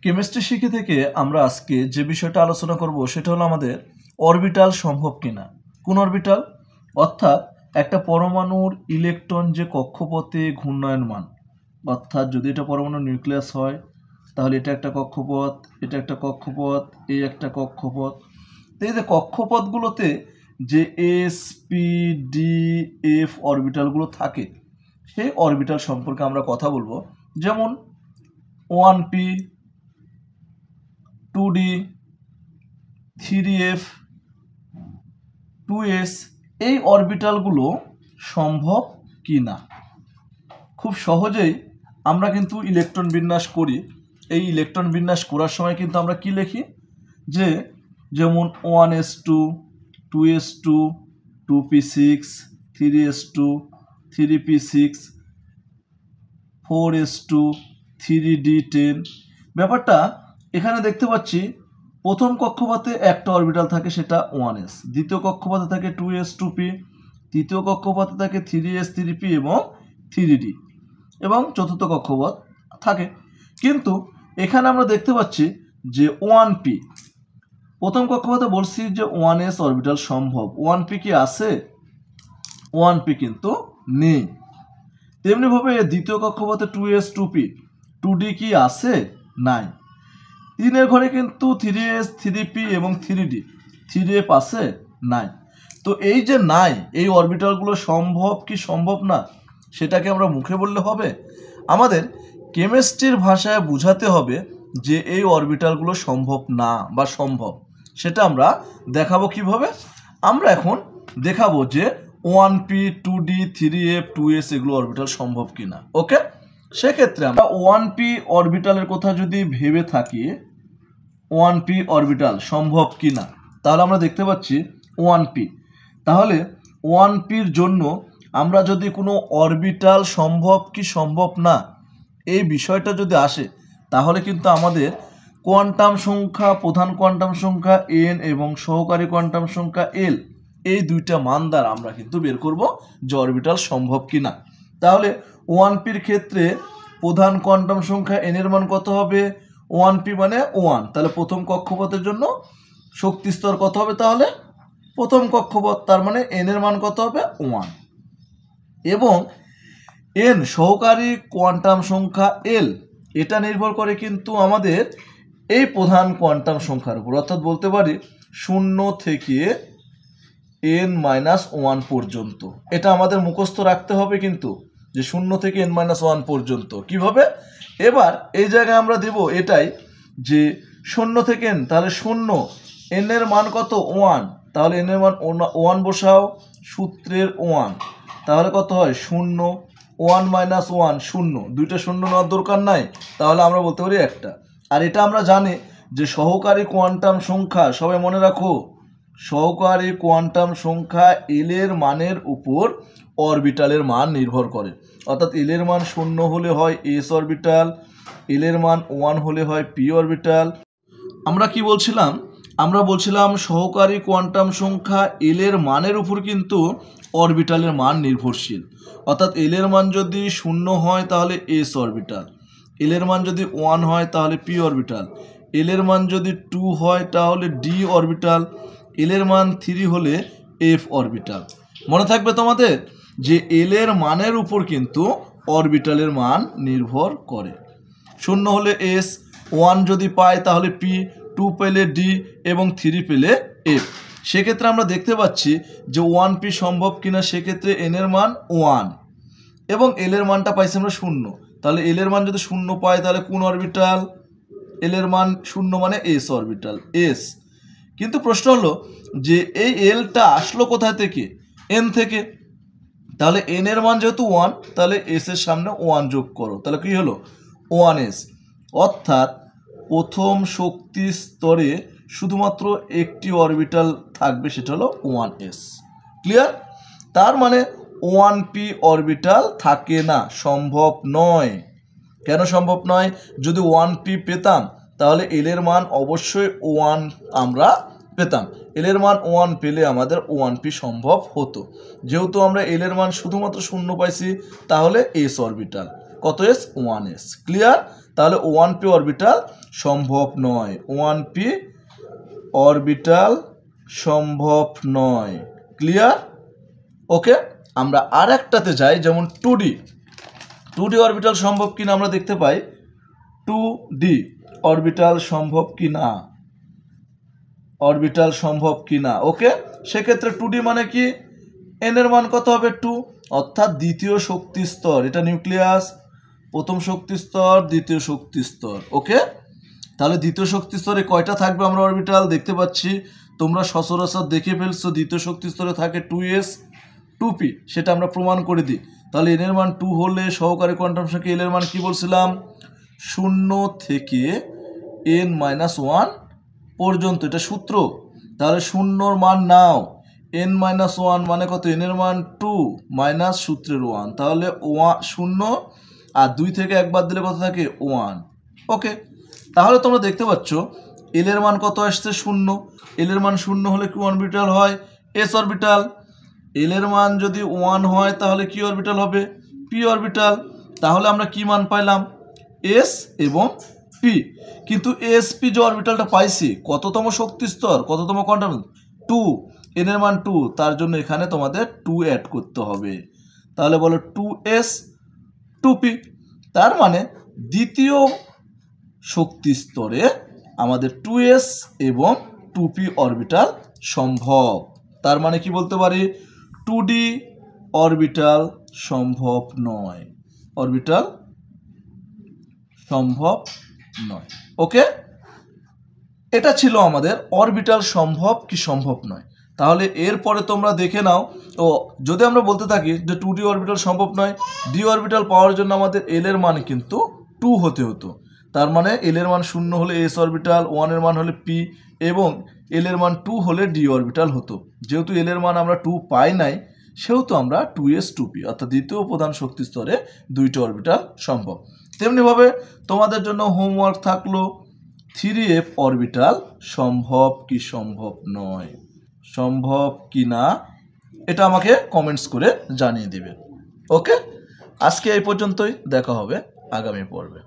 Chemistry শিখে থেকে আমরা আজকে যে বিষয়টা আলোচনা করব সেটা হলো আমাদের অরবিটাল সম্ভব কিনা। কোন অরবিটাল? অর্থাৎ একটা পরমাণুর ইলেকট্রন যে কক্ষপথে ঘূর্ণায়মান, অর্থাৎ যদি এটা পরমাণু নিউক্লিয়াস হয় তাহলে এটা একটা কক্ষপথ, এটা একটা কক্ষপথ, এই একটা কক্ষপথ। তো এই যে কক্ষপথগুলোতে যে এস পি ডি এফ অরবিটালগুলো থাকে সেই অরবিটাল সম্পর্কে আমরা কথা বলবো। যেমন 1p 2d 3f 2s এই অরবিটালগুলো সম্ভব কি না। খুব সহজেই আমরা কিন্তু ইলেকট্রন বিন্যাস করি। এই ইলেকট্রন বিন্যাস করার সময় কিন্তু আমরা কি লিখি, যে যেমন 1s2 2s2 2p6 3s2 3p6 4s2 3d10। ব্যাপারটা এখানে দেখতে পাচ্ছি, প্রথম কক্ষপথে একটা অরবিটাল থাকে সেটা 1s, দ্বিতীয় কক্ষপথে থাকে 2s 2p, তৃতীয় কক্ষপথে থাকে 3s 3p এবং 3d, এবং চতুর্থ কক্ষপথ থাকে। কিন্তু এখানে আমরা দেখতে পাচ্ছি যে 1p, প্রথম কক্ষপথে বলছি যে 1s অরবিটাল সম্ভব, 1p কি আছে? 1p কিন্তু নেই। তেমনিভাবে দ্বিতীয় কক্ষপথে 2s 2p 2d কি আছে? নাই। তিনের ঘরে কিন্তু 3s 3p এবং 3d 3f আছে? নাই। তো এই যে নাই, এই অরবিটালগুলো সম্ভব কি সম্ভব না সেটাকে আমরা মুখে বললে হবে? আমাদের কেমিস্ট্রির ভাষায় বোঝাতে হবে যে এই অরবিটালগুলো সম্ভব না বা সম্ভব। সেটা আমরা দেখাবো কিভাবে? আমরা এখন দেখাবো যে 1p 2d 3f 2s এগুলো অরবিটাল সম্ভব কিনা। ওকে, সেক্ষেত্রে আমরা 1p অরবিটালের কথা যদি ভেবে থাকি, 1p অরবিটাল সম্ভব কিনা, তাহলে আমরা দেখতে পাচ্ছি 1p। তাহলে 1pর জন্য আমরা যদি কোনো অরবিটাল সম্ভব কি সম্ভব না এই বিষয়টা যদি আসে, তাহলে কিন্তু আমাদের কোয়ান্টাম সংখ্যা, প্রধান কোয়ান্টাম সংখ্যা n এবং সহকারী কোয়ান্টাম সংখ্যা l, এই দুইটা মান দ্বারা আমরা কিন্তু বের করব যে অরবিটাল সম্ভব কিনা। তাহলে 1pর ক্ষেত্রে প্রধান কোয়ান্টাম সংখ্যা n এর মান কত হবে? 1p মানে 1, তাহলে প্রথম কক্ষপথের জন্য শক্তি স্তর কত হবে? তাহলে প্রথম কক্ষপথ, তার মানে n এর মান কত হবে? 1। এবং n সহকারী কোয়ান্টাম সংখ্যা l, এটা নির্ভর করে কিন্তু আমাদের এই প্রধান কোয়ান্টাম সংখ্যার উপর, অর্থাৎ বলতে পারি 0 থেকে n-1 পর্যন্ত। এটা আমাদের মুখস্থ রাখতে হবে কিন্তু, যে 0 থেকে n-1 পর্যন্ত কিভাবে। এবার এই জায়গায় আমরা দেব এটাই, যে 0 থেকে n, তাহলে 0, n এর মান কত? 1, তাহলে n এর মান 1 বসাও, সূত্রের 1, তাহলে কত হয়? 0, 1 - 1 0, দুইটা শূন্য নেওয়ার দরকার নাই, তাহলে আমরা বলতে পারি একটা। আর এটা আমরা জানি যে সহকারী কোয়ান্টাম সংখ্যা, সবাই মনে রাখো, সহকারী কোয়ান্টাম সংখ্যা এল এর মানের উপর অরবিটালের মান নির্ভর করে। অর্থাৎ এল এর মান 0 হলে হয় এস অরবিটাল, এল এর মান 1 হলে হয় পি অরবিটাল। আমরা কি বলছিলাম? আমরা বলছিলাম সহকারী কোয়ান্টাম সংখ্যা এল এর মানের উপর কিন্তু অরবিটালের মান নির্ভরশীল। অর্থাৎ এল এর মান যদি 0 হয় তাহলে এস অরবিটাল, এল এর মান যদি 1 হয় তাহলে পি অরবিটাল, এল এর মান যদি 2 হয় তাহলে ডি অরবিটাল, এল এর মান 3 হলে এফ অরবিটাল। মনে থাকবে তোমাদের যে এল এর মানের উপর কিন্তু অরবিটালের মান নির্ভর করে। 0 হলে এস, 1 যদি পাই তাহলে পি, 2 পেলে ডি এবং 3 পেলে এফ। সেক্ষেত্রে আমরা দেখতে পাচ্ছি যে 1p সম্ভব কিনা। সেক্ষেত্রে এন এর মান 1 এবং এল এর মানটা পাইছি আমরা 0, তাহলে এল এর মান যদি 0 পাই তাহলে কোন অরবিটাল? এল এর মান 0 মানে এস অরবিটাল, এস। কিন্তু প্রশ্ন হলো যে এই এলটা আসলো কোথায় থেকে? এন থেকে। তাহলে এন এর মান যেহেতু 1, তাহলে এস এর সামনে 1 যোগ করো, তাহলে কি হলো? 1s। অর্থাৎ প্রথম শক্তি স্তরে শুধুমাত্র একটি অরবিটাল থাকবে, সেটা হলো 1s। ক্লিয়ার? তার মানে 1p অরবিটাল থাকে না, সম্ভব নয়। কেন সম্ভব নয়? যদি 1p পেতাম তাহলে এল এর মান অবশ্যই 1 আমরা পেতাম। এল এর মান 1 পেলে আমাদের 1p সম্ভব হতো। যেহেতু আমরা এল এর মান শুধুমাত্র 0 পাইছি, তাহলে এস অরবিটাল কত? S 1s। ক্লিয়ার? তাহলে 1p অরবিটাল সম্ভব নয়, 1p অরবিটাল সম্ভব নয়। ক্লিয়ার? ওকে, আমরা আর একটাতে যাই, যেমন 2d অরবিটাল সম্ভব কিনা আমরা দেখতে পাই। 2d অরবিটাল সম্ভব কিনা, অরবিটাল সম্ভব কিনা। ওকে, সেক্ষেত্রে 2d মানে কি, n এর মান কত হবে 2, অর্থাৎ দ্বিতীয় শক্তি স্তর। এটা নিউক্লিয়াস, প্রথম শক্তি স্তর, দ্বিতীয় শক্তি স্তর। ওকে, তাহলে দ্বিতীয় শক্তি স্তরে কয়টা থাকবে আমরা অরবিটাল দেখতে পাচ্ছি, তোমরা সচরাচর দেখে ফেলছো। দ্বিতীয় শক্তি স্তরে থাকে 2s 2p, সেটা আমরা প্রমাণ করে দিই। তাহলে n এর মান 2 হলে সহকারী কোয়ান্টাম সংখ্যা l এর মান কি বলছিলাম, 0 থেকে n-1 পর্যন্ত, এটা সূত্র। তাহলে 0-র মান নাও, n-1 মানে কত, n এর মান 2 মাইনাস সূত্রের 1, তাহলে 0 আর 2 থেকে একবার দিলে কত থাকে 1। ওকে, তাহলে তোমরা দেখতে পাচ্ছ l এর মান কত আসছে 0, l এর মান 0 হলে কি অরবিটাল হয়, s অরবিটাল। l এর মান যদি 1 হয় তাহলে কি অরবিটাল হবে, p অরবিটাল। তাহলে আমরা কি মান পাইলাম, s এবং p। কিন্তু sp যে অরবিটালটা পাইছি, কততম শক্তি স্তর, কততম কোয়ান্টাম, 2, n এর মান 2, তার জন্য এখানে তোমাদের 2 অ্যাড করতে হবে। তাহলে বলো 2s 2p। তার মানে দ্বিতীয় শক্তি স্তরে আমাদের 2s এবং 2p অরবিটাল সম্ভব। তার মানে কি বলতে পারি, 2d অরবিটাল সম্ভব নয়, অরবিটাল সম্ভব নয়। ওকে, এটা ছিল আমাদের অরবিটাল সম্ভব কি সম্ভব নয়। তাহলে এরপরে তোমরা দেখে নাও, ও যদি আমরা বলতে থাকি যে 2d অরবিটাল সম্ভব নয়, d অরবিটাল পাওয়ার জন্য আমাদের l এর মান কিন্তু 2 হতে হতো। তার মানে l এর মান 0 হলে s অরবিটাল, 1 এর মান হলে p, এবং l এর মান 2 হলে d অরবিটাল হতো। যেহেতু l এর মান আমরা 2 পাই নাই, সেহেতু আমরা 2s 2p অর্থাৎ দ্বিতীয় প্রধান শক্তি স্তরে 2টি অরবিটাল সম্ভব। তেমনিভাবে তোমাদের জন্য হোমওয়ার্ক থাকলো 3f অরবিটাল সম্ভব কি সম্ভব নয়, সম্ভব কি না, এটা আমাকে কমেন্টস করে জানিয়ে দিবে। ওকে, আজকে এই পর্যন্তই, দেখা হবে আগামী পর্বে।